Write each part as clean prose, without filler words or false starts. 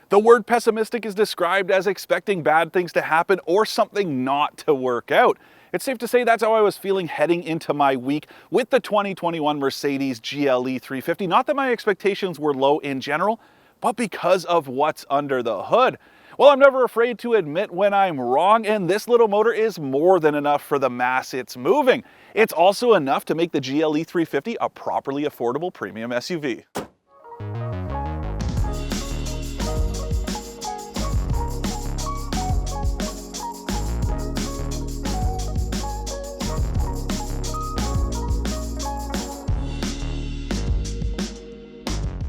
The word pessimistic is described as expecting bad things to happen or something not to work out. It's safe to say that's how I was feeling heading into my week with the 2021 Mercedes GLE 350. Not that my expectations were low in general, but because of what's under the hood. Well, I'm never afraid to admit when I'm wrong, and this little motor is more than enough for the mass it's moving. It's also enough to make the GLE 350 a properly affordable premium SUV.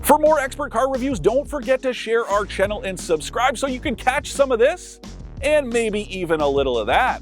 For more expert car reviews, don't forget to share our channel and subscribe so you can catch some of this and maybe even a little of that.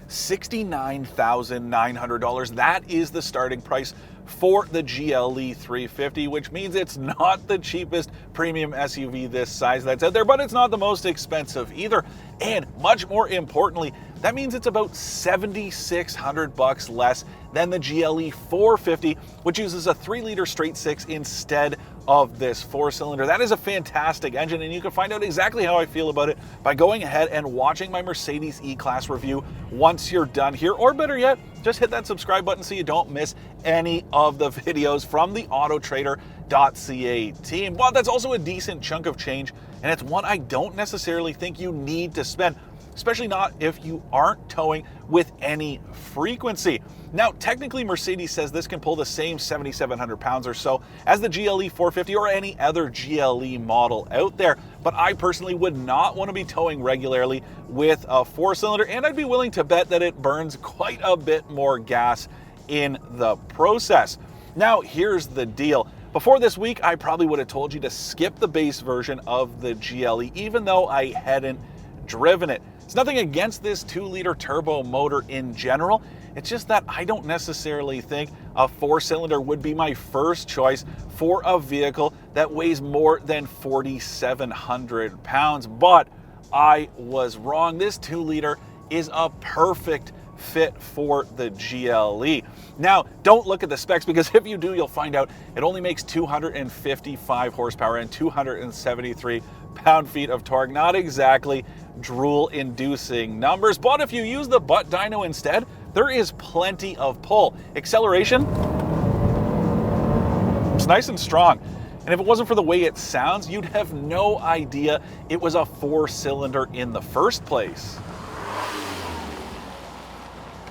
$69,900, that is the starting price for the GLE 350, which means it's not the cheapest premium SUV this size that's out there, but it's not the most expensive either. And much more importantly, that means it's about $7,600 less than the GLE 450, which uses a 3-liter straight six instead of this 4-cylinder. That is a fantastic engine, and you can find out exactly how I feel about it by going ahead and watching my Mercedes E-Class review once you're done here, or better yet, just hit that subscribe button so you don't miss any of the videos from the AutoTrader.ca team. Well, that's also a decent chunk of change, and it's one I don't necessarily think you need to spend, especially not if you aren't towing with any frequency. Now, technically, Mercedes says this can pull the same 7,700 pounds or so as the GLE 450 or any other GLE model out there, but I personally would not want to be towing regularly with a 4-cylinder, and I'd be willing to bet that it burns quite a bit more gas in the process. Now, here's the deal. Before this week, I probably would have told you to skip the base version of the GLE, even though I hadn't driven it. It's nothing against this 2-liter turbo motor in general. It's just that I don't necessarily think a 4-cylinder would be my first choice for a vehicle that weighs more than 4,700 pounds. But I was wrong. This 2-liter is a perfect fit for the GLE. Now, don't look at the specs, because if you do, you'll find out it only makes 255 horsepower and 273 pound-feet of torque. Not exactly drool-inducing numbers, but if you use the butt dyno instead, there is plenty of pull. Acceleration, it's nice and strong. And if it wasn't for the way it sounds, you'd have no idea it was a 4-cylinder in the first place.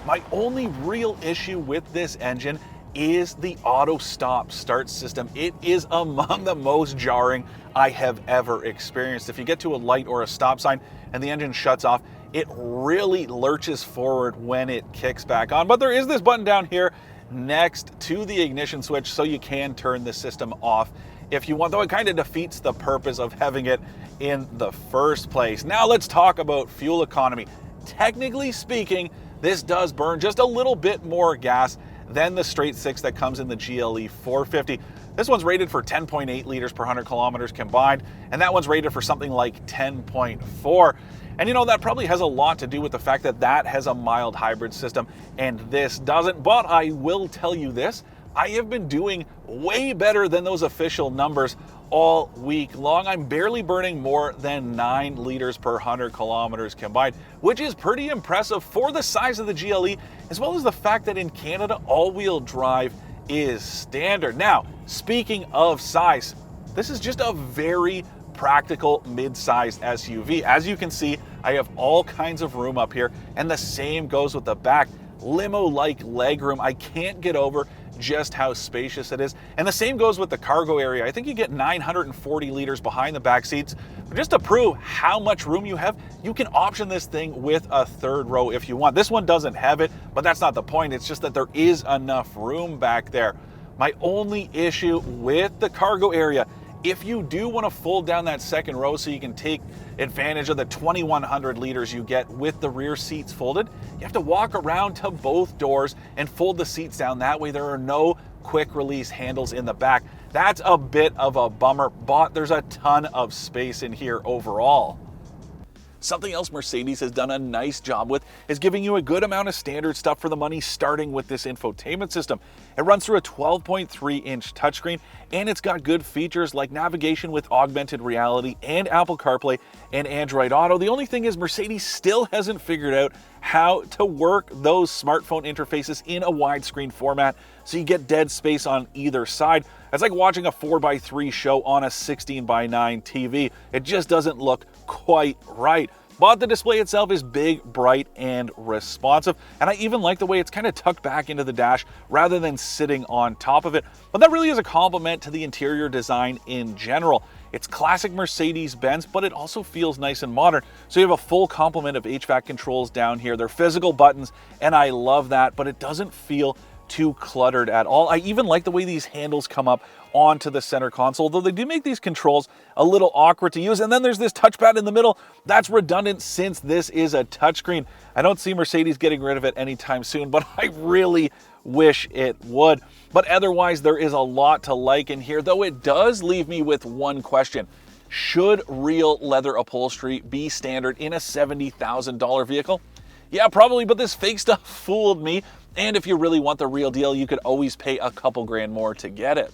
My only real issue with this engine is the auto stop start system. It is among the most jarring I have ever experienced. If you get to a light or a stop sign and the engine shuts off, it really lurches forward when it kicks back on. But there is this button down here next to the ignition switch, so you can turn the system off if you want, though it kind of defeats the purpose of having it in the first place. Now let's talk about fuel economy. Technically speaking, this does burn just a little bit more gas than the straight six that comes in the GLE 450. This one's rated for 10.8 liters per 100 kilometers combined, and that one's rated for something like 10.4. And you know, that probably has a lot to do with the fact that that has a mild hybrid system and this doesn't. But I will tell you this, I have been doing way better than those official numbers all week long. I'm barely burning more than 9 liters per 100 kilometers combined, which is pretty impressive for the size of the GLE, as well as the fact that in Canada, all-wheel drive is standard. Now, speaking of size, this is just a very practical mid-sized SUV. As you can see, I have all kinds of room up here, and the same goes with the back. Limo-like legroom. I can't get over just how spacious it is. And the same goes with the cargo area. I think you get 940 liters behind the back seats. But just to prove how much room you have, you can option this thing with a 3rd row if you want. This one doesn't have it, but that's not the point. It's just that there is enough room back there. My only issue with the cargo area, if you do want to fold down that 2nd row so you can take advantage of the 2,100 liters you get with the rear seats folded, you have to walk around to both doors and fold the seats down. That way there are no quick release handles in the back. That's a bit of a bummer, but there's a ton of space in here overall. Something else Mercedes has done a nice job with is giving you a good amount of standard stuff for the money, starting with this infotainment system. It runs through a 12.3-inch touchscreen, and it's got good features like navigation with augmented reality and Apple CarPlay and Android Auto. The only thing is Mercedes still hasn't figured out how to work those smartphone interfaces in a widescreen format so you get dead space on either side. It's like watching a 4:3 show on a 16:9 TV. It just doesn't look quite right. But the display itself is big, bright, and responsive. And I even like the way it's kind of tucked back into the dash rather than sitting on top of it. But that really is a compliment to the interior design in general. It's classic Mercedes-Benz, but it also feels nice and modern. So you have a full complement of HVAC controls down here. They're physical buttons, and I love that, but it doesn't feel too cluttered at all. I even like the way these handles come up onto the center console, though they do make these controls a little awkward to use. And then there's this touchpad in the middle. That's redundant since this is a touchscreen. I don't see Mercedes getting rid of it anytime soon, but I really wish it would. But otherwise, there is a lot to like in here, though it does leave me with one question. Should real leather upholstery be standard in a $70,000 vehicle? Yeah, probably, but this fake stuff fooled me. And if you really want the real deal, you could always pay a couple grand more to get it.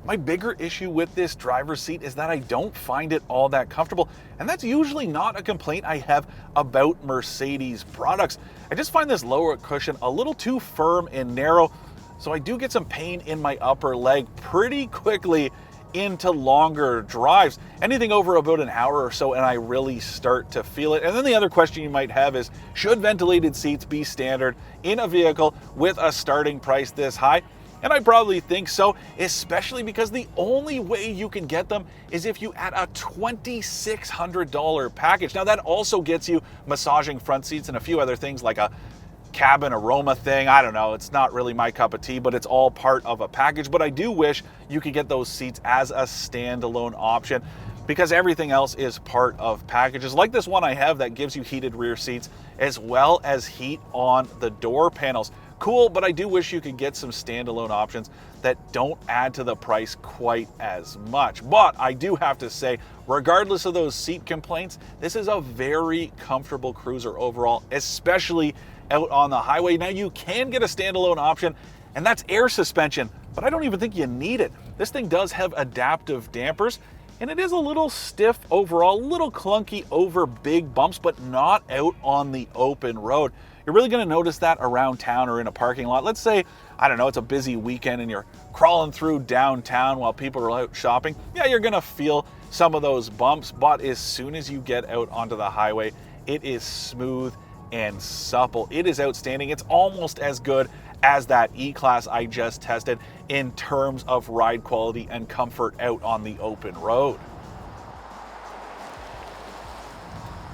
My bigger issue with this driver's seat is that I don't find it all that comfortable, and that's usually not a complaint I have about Mercedes products. I just find this lower cushion a little too firm and narrow, so I do get some pain in my upper leg pretty quickly into longer drives. Anything over about an hour or so and I really start to feel it. And then the other question you might have is, should ventilated seats be standard in a vehicle with a starting price this high? And I probably think so, especially because the only way you can get them is if you add a $2,600 package. Now that also gets you massaging front seats and a few other things like a cabin aroma thing. I don't know, it's not really my cup of tea, but it's all part of a package. But I do wish you could get those seats as a standalone option, because everything else is part of packages like this one I have that gives you heated rear seats as well as heat on the door panels. Cool, but I do wish you could get some standalone options that don't add to the price quite as much. But I do have to say, regardless of those seat complaints, this is a very comfortable cruiser overall, especially out on the highway. Now you can get a standalone option, and that's air suspension, but I don't even think you need it. This thing does have adaptive dampers, and it is a little stiff overall, a little clunky over big bumps, but not out on the open road. You're really gonna notice that around town or in a parking lot. Let's say, I don't know, it's a busy weekend and you're crawling through downtown while people are out shopping. Yeah, you're gonna feel some of those bumps, but as soon as you get out onto the highway, it is smooth and supple. It is outstanding. It's almost as good as that E-Class I just tested in terms of ride quality and comfort out on the open road.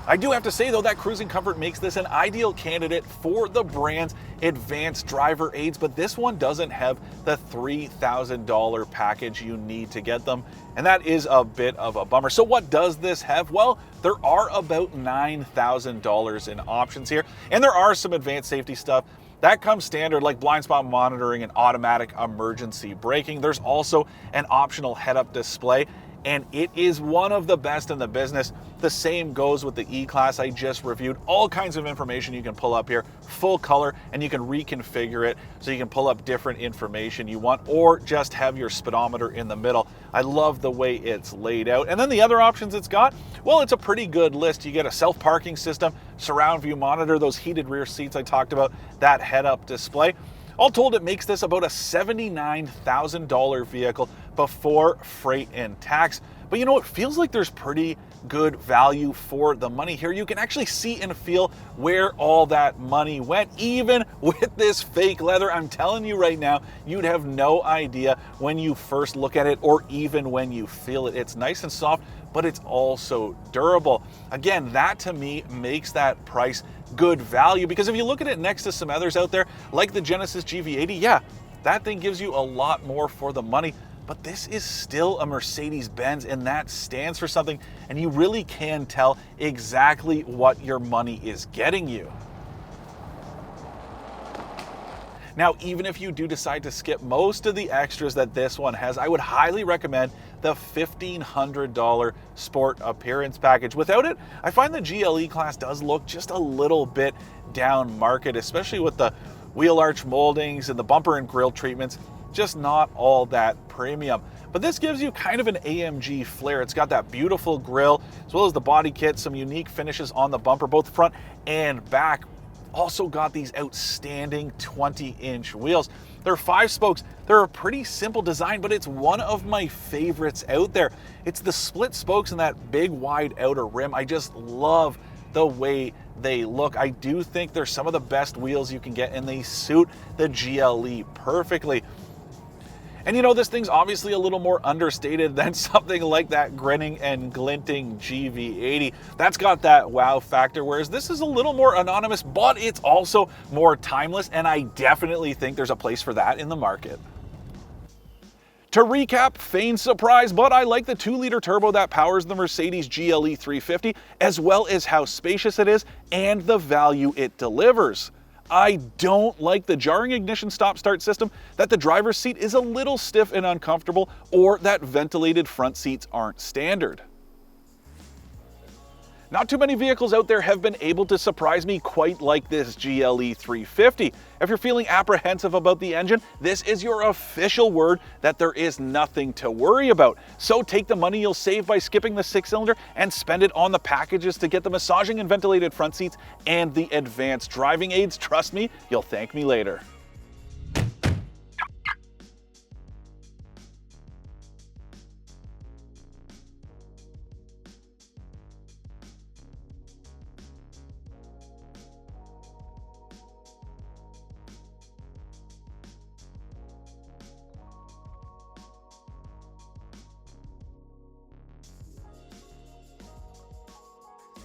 I do have to say though, that cruising comfort makes this an ideal candidate for the brand's advanced driver aids, but this one doesn't have the $3,000 package you need to get them, and that is a bit of a bummer. So what does this have? Well, there are about $9,000 in options here, and there are some advanced safety stuff that comes standard, like blind spot monitoring and automatic emergency braking. There's also an optional head-up display, and it is one of the best in the business. The same goes with the E-Class I just reviewed. All kinds of information you can pull up here, full color, and you can reconfigure it so you can pull up different information you want, or just have your speedometer in the middle. I love the way it's laid out. And then the other options it's got, well, it's a pretty good list. You get a self-parking system, surround view monitor, those heated rear seats I talked about, that head-up display. All told, it makes this about a $79,000 vehicle before freight and tax. But you know, it feels like there's pretty good value for the money here. You can actually see and feel where all that money went, even with this fake leather. I'm telling you right now, you'd have no idea when you first look at it or even when you feel it. It's nice and soft, but it's also durable. Again, that to me makes that price good value, because if you look at it next to some others out there, like the Genesis GV80, yeah, that thing gives you a lot more for the money, but this is still a Mercedes-Benz, and that stands for something, and you really can tell exactly what your money is getting you. Now, even if you do decide to skip most of the extras that this one has, I would highly recommend the $1,500 Sport Appearance Package. Without it, I find the GLE-Class does look just a little bit down market, especially with the wheel arch moldings and the bumper and grille treatments, just not all that premium. But this gives you kind of an AMG flair. It's got that beautiful grille, as well as the body kit, some unique finishes on the bumper, both front and back. Also got these outstanding 20-inch wheels. They're 5 spokes. They're a pretty simple design, but it's one of my favorites out there. It's the split spokes and that big wide outer rim. I just love the way they look. I do think they're some of the best wheels you can get, and they suit the GLE perfectly. And you know, this thing's obviously a little more understated than something like that grinning and glinting GV80. That's got that wow factor, whereas this is a little more anonymous, but it's also more timeless, and I definitely think there's a place for that in the market. To recap, feigned surprise, but I like the 2-liter turbo that powers the Mercedes GLE 350, as well as how spacious it is and the value it delivers. I don't like the jarring ignition stop-start system, that the driver's seat is a little stiff and uncomfortable, or that ventilated front seats aren't standard. Not too many vehicles out there have been able to surprise me quite like this GLE 350. If you're feeling apprehensive about the engine, this is your official word that there is nothing to worry about. So take the money you'll save by skipping the 6-cylinder and spend it on the packages to get the massaging and ventilated front seats and the advanced driving aids. Trust me, you'll thank me later.